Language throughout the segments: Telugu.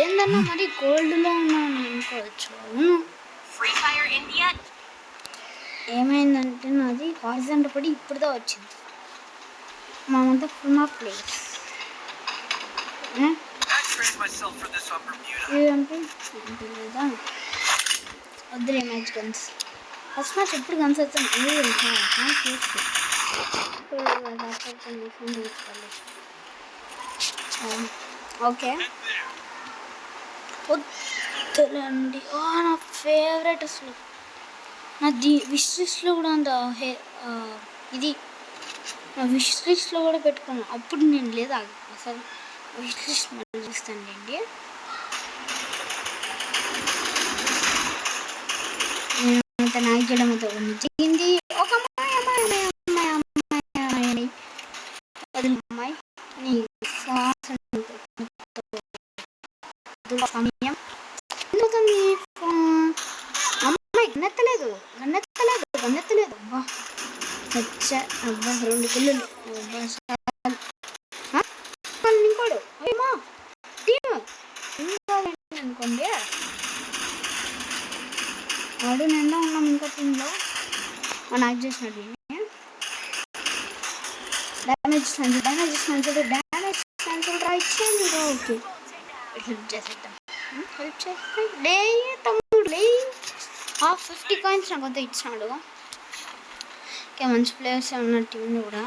ఏందన్నా మరి కోల్డ్లో ఉన్నాను అనుకోవచ్చు. అవును, ఏమైందంటే నాది హారిజాంటల్ పడి ఇప్పుడుదా వచ్చింది. మామంతా ఫుల్ మార్క్ ప్లేయర్స్. ఇదంటే లేదా వద్దులే మ్యాచ్ గన్స్. ఫస్ట్ మ్యాచ్ ఎప్పుడు గన్స్ వచ్చాను ఓకే వద్దులేండి. నా ఫేవరెట్ అసలు నా విష్ లిస్ట్లో కూడా అంత ఇది నా విష్ లిస్ట్లో కూడా పెట్టుకున్నాను. అప్పుడు నేను లేదా అసలు విష్ లిస్ట్ మళ్ళీ చూస్తానులేండి. అంత నాకు చేయడం అంతా జరిగింది. ఒక అమ్మాయి నీ సమయం ఎందుకండి అమ్మాయి గన్నెత్తలేదు అబ్బా చచ్చా అబ్బా 2 పిల్లలు ఇంకోడు అయ్యమ్మా టీమ్ అనుకోండి. వాడు నిండా ఉన్నాం ఇంకో టీంలో. నాకు చేసినట్టు డ్యామేజ్ ట్రై చేయండి. ఓకే హెల్ప్ చేసేద్దాం. హెల్ప్ చేస్తే లే తమ్ముడు లే 50 కాయిన్స్ నాకు అంతా ఇచ్చినాడు. ఇంకా మంచి ప్లేయర్స్ ఉన్న టీంలో కూడా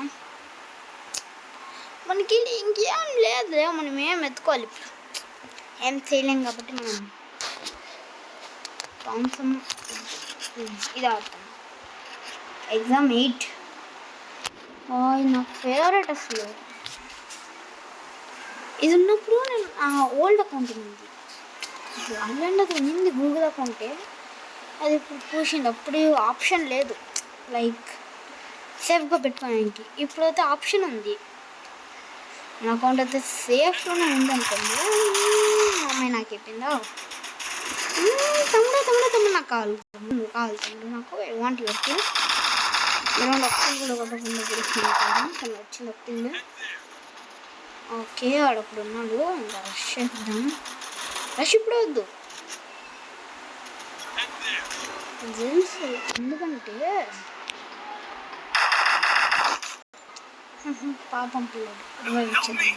మనకి ఇంకేం లేదు. మనం ఏం ఎత్తుకోవాలి ఇప్పుడు, ఏం చేయలేం కాబట్టి మనం కాన్సమ్ ఇది ఆడతాం. ఎగ్జామ్ 8 నా ఫేవరెట్ అసలు. ఇది ఉన్నప్పుడు నేను ఓల్డ్ అకౌంట్ ఉంది, ఇప్పుడు ఆన్లైన్లో ఉంది గూగుల్ అకౌంటే. అది ఇప్పుడు పూసింది. అప్పుడు ఆప్షన్ లేదు లైక్ సేఫ్గా పెట్టుకోవడానికి. ఇప్పుడైతే ఆప్షన్ ఉంది. నా అకౌంట్ అయితే సేఫ్లోనే ఉంది అనుకోండి. అమ్మాయి నాకు చెప్పిందా తమ్ముడు నాకు కావాలి తమ్ముడు నాకు వాంటి వరకు 2 లక్షలు కూడా కొట్టకుండా గురిస్తున్నాను. తను వచ్చింది వచ్చింది. ఓకే ఆడప్పుడు ఉన్నాడు. ఇంకా రష్ చేద్దాం. రష్ ఇప్పుడు వద్దు తెలుసు, ఎందుకంటే పాపం పిల్లడు రివైవ్ ఇచ్చేద్దాం.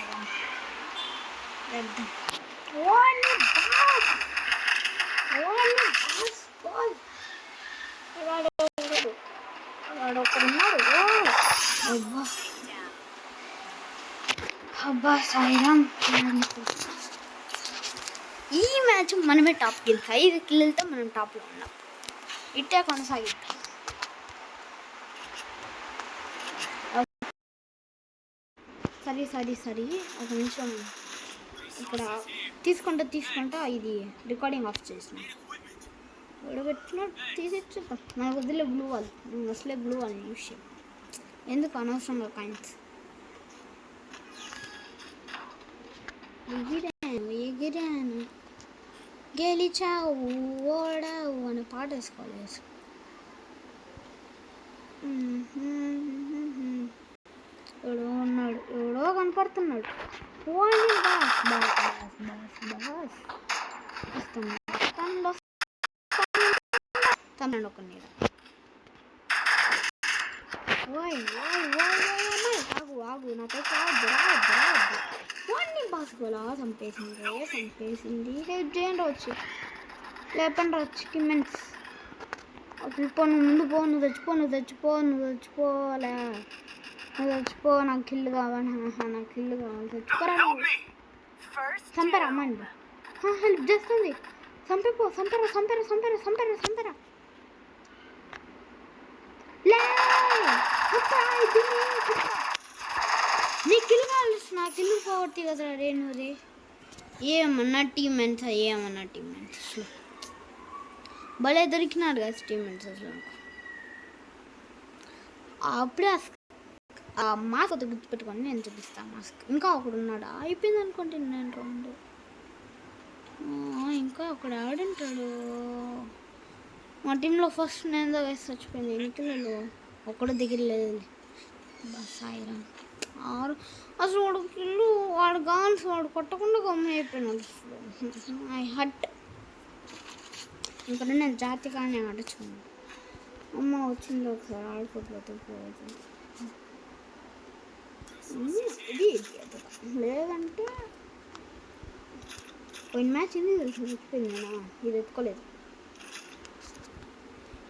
వాడొక్కడున్నాడు. అబ్బా సాయిరామ్. ఈ మ్యాచ్ మనమే టాప్ కిల్ 5 కిల్లతో మనం టాప్లో ఉన్నాం. ఇట్టే కొనసాగిద్దాం. సరే ఒక నిమిషం ఇక్కడ తీసుకుంటా ఇది రికార్డింగ్ ఆఫ్ చేసిన పెట్టిన తీసేచ్చు. మనకు వదిలే బ్లూ వాల్ అసలే బ్లూ వాల్ యూస్ చేయం. ఎందుకు అనవసరంగా కాయిన్స్. ఎగిరాను గెలిచావు ఓడావు అని పాట వేసుకోవాలి. ఎవడో కనపడుతున్నాడు. తమ్ముడు ఒక నీడ. ఆగు నాతో వాడిని బాసుకోలా చంపేసింది. హెల్ప్ చేయండి వచ్చి లేపండి వచ్చి మెన్స్ ముందు నువ్వు చచ్చిపోలే. చచ్చిపో. నాకు కిల్లు కావాలి. చచ్చిపోరా. చంపరా అమ్మండి. హెల్ప్ చేస్తుంది. చంపరా. నీ కిల్లు కావాలి. నా కిల్లు పోగొట్టి కదా రేణురే. ఏమన్నా టీమ్మెంట్స్ అసలు భలే దొరికినాడు కదా టీమ్మెంట్స్ అసలు. అప్పుడే ఆ మాస్క్ అయితే గుర్తుపెట్టుకొని నేను చూపిస్తాను. మాస్క్ ఇంకా ఒకడు ఉన్నాడా? అయిపోయింది అనుకోండి నేను రౌండ్. ఇంకా ఒకడు ఆడుంటాడు మా టీంలో. ఫస్ట్ నేను వేసి చచ్చిపోయింది. ఎన్ని కిలోలు ఒకడు దిగలేదు. సాయిరా 6 అసలు వాడు కిల్లు వాడు గాన్స్ వాడు కొట్టకుండా గమ్మ అయిపోయినాడు. ఐ హట్ ఇంకా నేను జాతిగానే ఆడుచుకున్నాను. అమ్మ వచ్చింది ఒకసారి ఆడుకోకపోతే పోదు. ఇది లేదంటే పోయిన మ్యాచ్ ఇది తెలిసిపోయింది నేను ఇది ఎత్తుకోలేదు.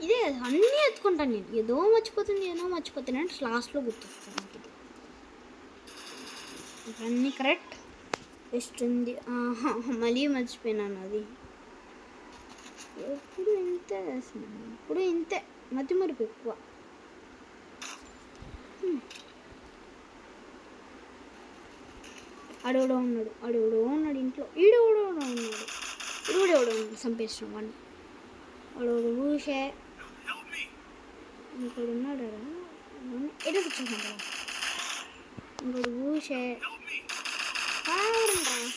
ఇదే అన్నీ ఎత్తుకుంటాను నేను. ఏదో మర్చిపోతుంది అంటే లాస్ట్లో గుర్తొస్తాను నాకు ఇది. అన్నీ కరెక్ట్ బెస్ట్ ఉంది. మళ్ళీ మర్చిపోయినాను అది. ఎప్పుడు ఇంతే వేస్తున్నాను, ఇప్పుడు ఇంతే మతి మరుపు ఎక్కువ. అడెవడో ఉన్నాడు ఇంట్లో. ఈడెవడో ఉన్నాడు చంపేసిన వాడిని. అడవుడు ఊసే ఇంకోడు ఉన్నాడు ఎటు కూర్చుంటాడు. ఇంకోడు ఊసే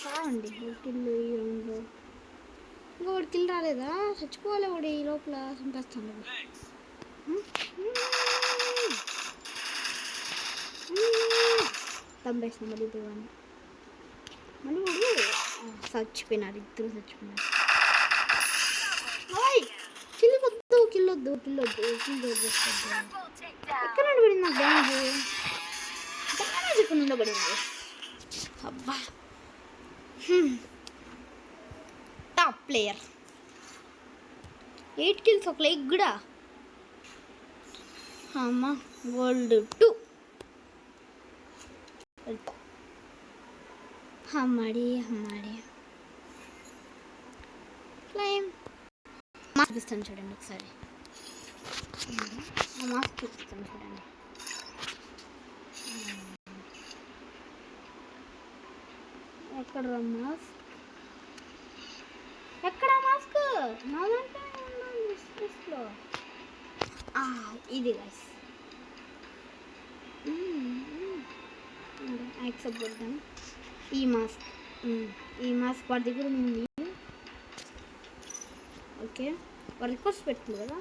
సావండి కిల్లు ఈ రౌండ్లో. ఇంకోటి కిల్ రాలేదా? చచ్చిపోవాలి వాడు ఈ లోపల చంపేస్తాను. చంపేస్తాను మళ్ళీ వాడిని. మళ్ళీ వాడు చచ్చిపోయినారు, ఇద్దరు చచ్చిపోయినారు. కిల్లొద్దు ఎక్కడ పడింది నాకు డ్యామేజ్ ఎక్కడ ఉండబడింది. అబ్బా టాప్ ప్లేయర్ 8 kills ఒక లైక్ కూడా. అమ్మా గోల్డ్ 2 హమ్మాడి క్లైమ్. మాస్క్ చూపిస్తాను చూడండి ఒకసారి. మాస్క్ చూపిస్తాను చూడండి. ఎక్కడ మాస్క్? నా దాంట్లో ఇది గైస్ యాక్సెప్ట్ కొడతాను. ఈ మాస్క్ వాడి దగ్గర ఉంది. ఓకే వాడు రిక్వెస్ట్ పెట్టింది కదా,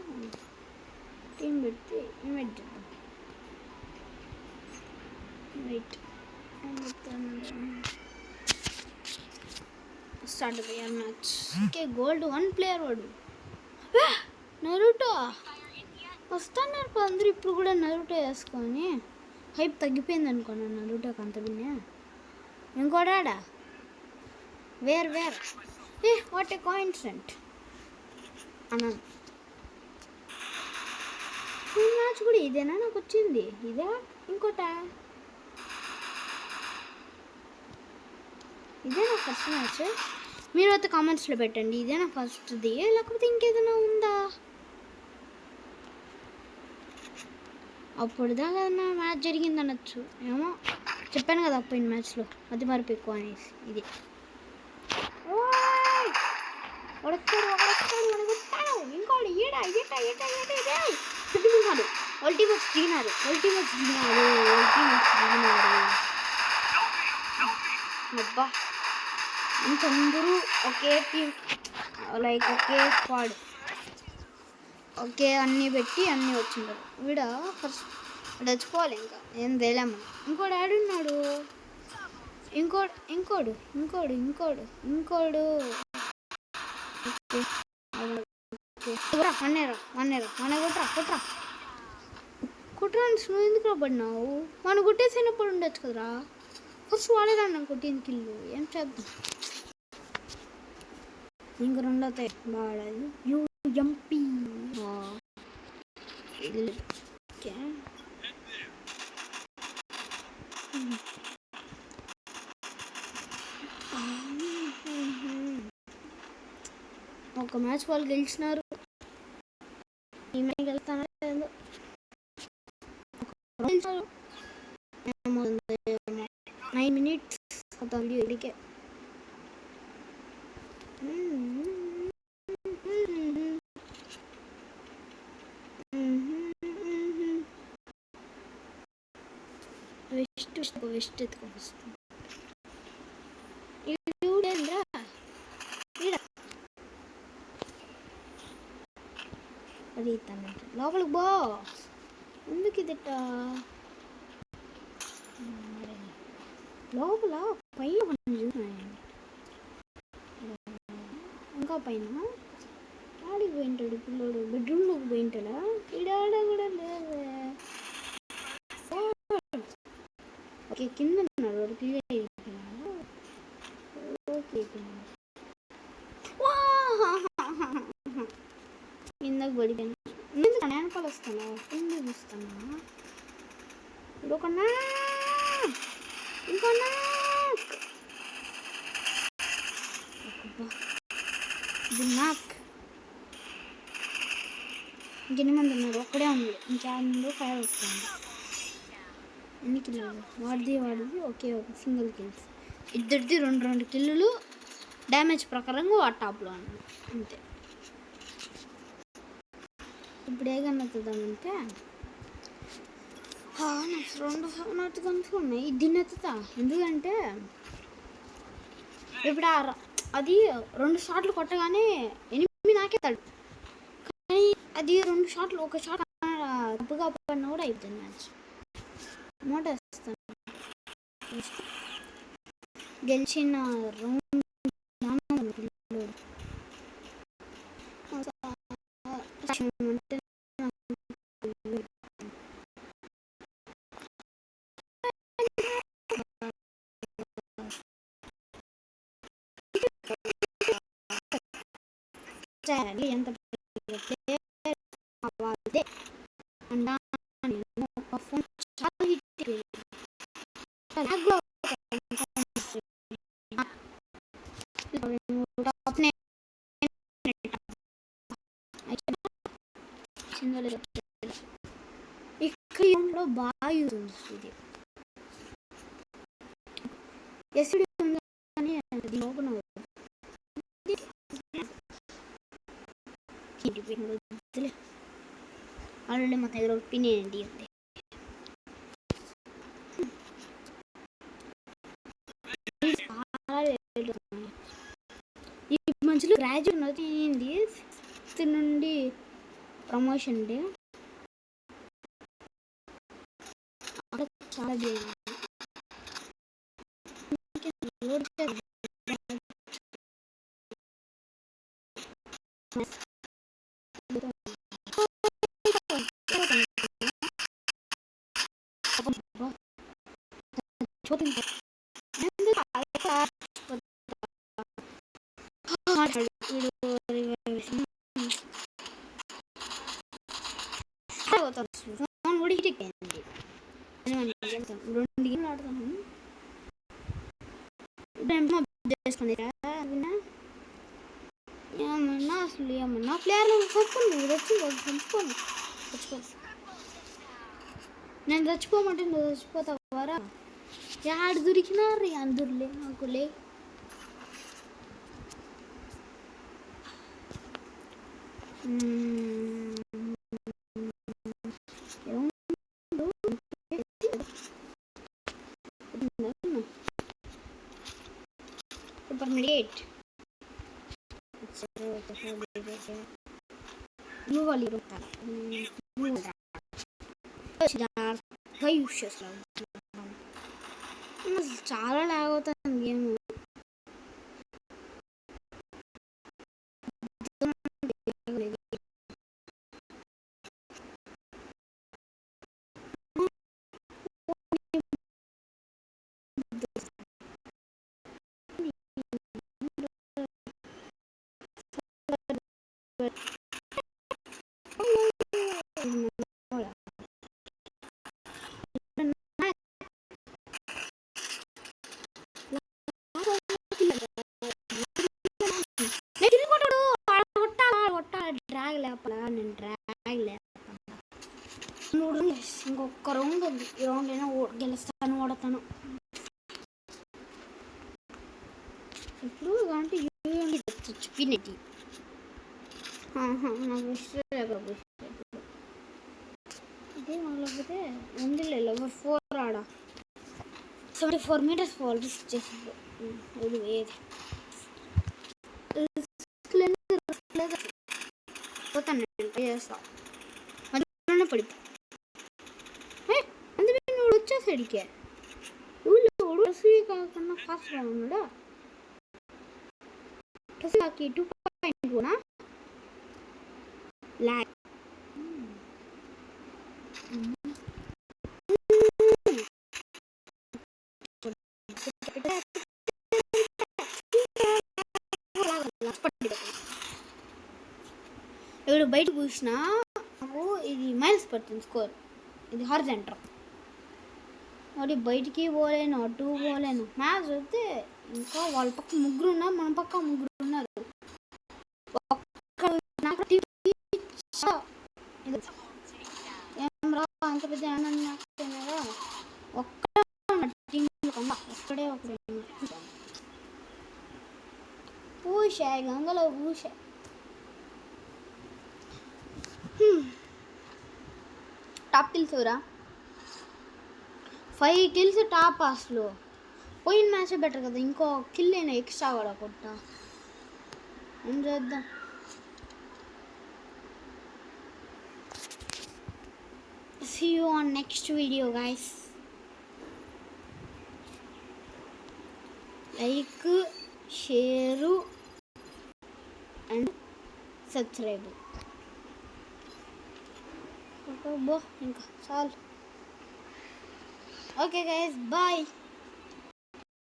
టీం పెట్టి ఇన్వైట్ చేద్దాం. రైట్ స్టార్ట్ అయ్యారు మ్యాచ్. ఓకే గోల్డ్ 1 ప్లేయర్ వాడు. నరుటో వస్తున్నారు అందరూ ఇప్పుడు కూడా నరుటో వేసుకొని. హైప్ తగ్గిపోయింది అనుకున్నాను నరుటోకి అంత విన్నా. ఇంకోడాడా వేర్ వాట్ ఏ కోఇన్సిడెంట్ అన్నాను. ఈ మ్యాచ్ కూడా ఇదేనా నాకు వచ్చింది? ఇదే ఇంకోటా? ఇదే నా ఫస్ట్ మ్యాచ్. మీరు అయితే కామెంట్స్లో పెట్టండి ఇదే నా ఫస్ట్ది లేకపోతే ఇంకేదైనా ఉందా. అప్పుడు దాకా మ్యాచ్ జరిగింది అనొచ్చు ఏమో. చెప్పాను కదా పోయిన మ్యాచ్లో అది మరపు ఎక్కువ అనేసి. ఇది ఇంకోటి చుట్టుకున్నాడు. అల్టిమేట్స్ దిగినారు. అబ్బా ఇంకందరూ ఒకే టీం, లైక్ ఒకే స్క్వాడ్, ఓకే అన్నీ పెట్టి అన్నీ వచ్చింటారు. వీడ ఫస్ట్ చచ్చిపోవాలి ఇంకా ఏం తేలేము. ఇంకోడు ఆడున్నాడు. ఇంకోడు కుట్రా నువ్వు ఎందుకు రాబడినావు? మనం కొట్టేసినప్పుడు ఉండొచ్చు కదరా. ఫస్ట్ వాడేదా నాకు కొట్టింది కిల్లు. ఏం చేద్దాం ఇంక రెండవుతాయి బాడాలి. యూఎంపీ ఓకే ఒక మ్యాచ్ వాళ్ళు గెలిచినారు. ఈ మ్యాచ్ గెలుస్తానో లేదో 9 minutes ఇడికే. వెస్ట్ ఎత్తుకో వస్తుంది. లోపలికి బో ఎందుకు ఇదిట లోపల పైన కొన్ని చూసినాయండి, ఇంకా పైన ఆడికి పోయింటాడు పిల్లోడు, బెడ్రూమ్లోకి పోయింటాడా, ఈడాడ కూడా లేదు. ఓకే కింద ఉన్నాడు వాడు, క్లియర్ అయిపోయినాడు. ఓకే కిందకు పడిపోయినా, ఎందుకు వెనకాల వస్తాను, కింద చూస్తానా, ఇంకొకనా ఇంకో నాక్ ఇంకెన్ని మంది ఉన్నారు, ఒక్కడే ఉంది, ఇంకేందో ఫైర్ వస్తుంది. ఎన్ని కిల్లులు వాడిది ఓకే ఓకే సింగిల్ కిల్స్, ఇద్దరిది రెండు కిల్లులు, డ్యామేజ్ ప్రకారంగా ఆ టాప్లో అన్నాడు అంతే. ఇప్పుడు ఏ గన్ ఎత్తుదామంటే నాకు 2 గన్స్ ఉన్నాయి, దీన్ని ఎత్తుతా. ఎందుకంటే ఇప్పుడు అది 2 షాట్లు కొట్టగానే ఎనిమిది నాకేతాడు, కానీ అది 2 షాట్లు, ఒక షాట్ తప్పుగా పడినా కూడా అయిపోతుంది మ్యాచ్. మోట వేస్తాను గెలిచిన రౌండ్ ఎంత ఫోన్ చాలా హిట్ ఇక్కడ బాగా యూజ్ ఉంది ఎస్డి కానీ ఓపెన్ ఆల్రెడీ మా దగ్గర ఒపీనియన్ ఏంటి ఉంది. ఈ మధ్యలో గ్రాడ్యుయేట్ అవుతుంది, 6th నుండి ప్రమోషన్ డే చాలా ఫోన్ కూడా హిట్ ఎక్కింది. 2 గేమ్లు ఆడుతాను చేసుకునేరా ఏమన్నా, అసలు ఏమన్నా ప్లేయర్లు చచ్చిపోను చచ్చిపోను నేను చచ్చిపోమంటే నువ్వు చచ్చిపోతావారా, యాడు దొరికినా రీ అందుర్లే నాకులే. చాలా లాగ్ అవుతుంది గేమ్. డ్రాగ్ లేపలా, నేను డ్రాగ్ లేపాను. ఇంకొక రౌండ్ ఉంది, ఈ రౌండ్ అయినా గెలుస్తాను, ఓడతాను. ఇప్పుడు అంటే చచ్చిపోయినది నాకు ఇష్టం లేకపోతే ఇదే మొదలకపోతే ఉందిలే. లెవెల్ 4 ఆడ 74 meters ఫాల్ రిస్క్ చేసింది. ఇది ఏది పోతాను, నేను ట్రై చేస్తా. మధ్యలోనే పడిపో అందుకే నువ్వు వచ్చేసడికే ఊళ్ళో టసీ కాకుండా ఫాస్ట్గా ఉన్నాడా? టసీకి 2.2నా ల్యాక్. ఇప్పుడు బయట కూర్చున్నా నాకు ఇది మైనస్ పడుతుంది స్కోర్. ఇది హారిజాంటల్. మరి బయటికి పోలేను, అటు పోలేను. మ్యాచ్ వస్తే ఇంకా వాళ్ళ పక్క ముగ్గురు ఉన్నారు, మన పక్క ముగ్గురు ఉన్నారు. ఏం రా అంత పెద్ద ఆనందంగా ఒక్కడే ఒకడే పూసా గంగలో పూసా. టాప్ కిల్స్ రా 5 కిల్స్ టాప్ అసలు. పోయిన మ్యాచే బెటర్ కదా, ఇంకో కిల్ అయినా ఎక్స్ట్రా కూడా కొట్టా. ఏం చేద్దాం. See you on next video guys. Like, share and subscribe. Okay guys, bye.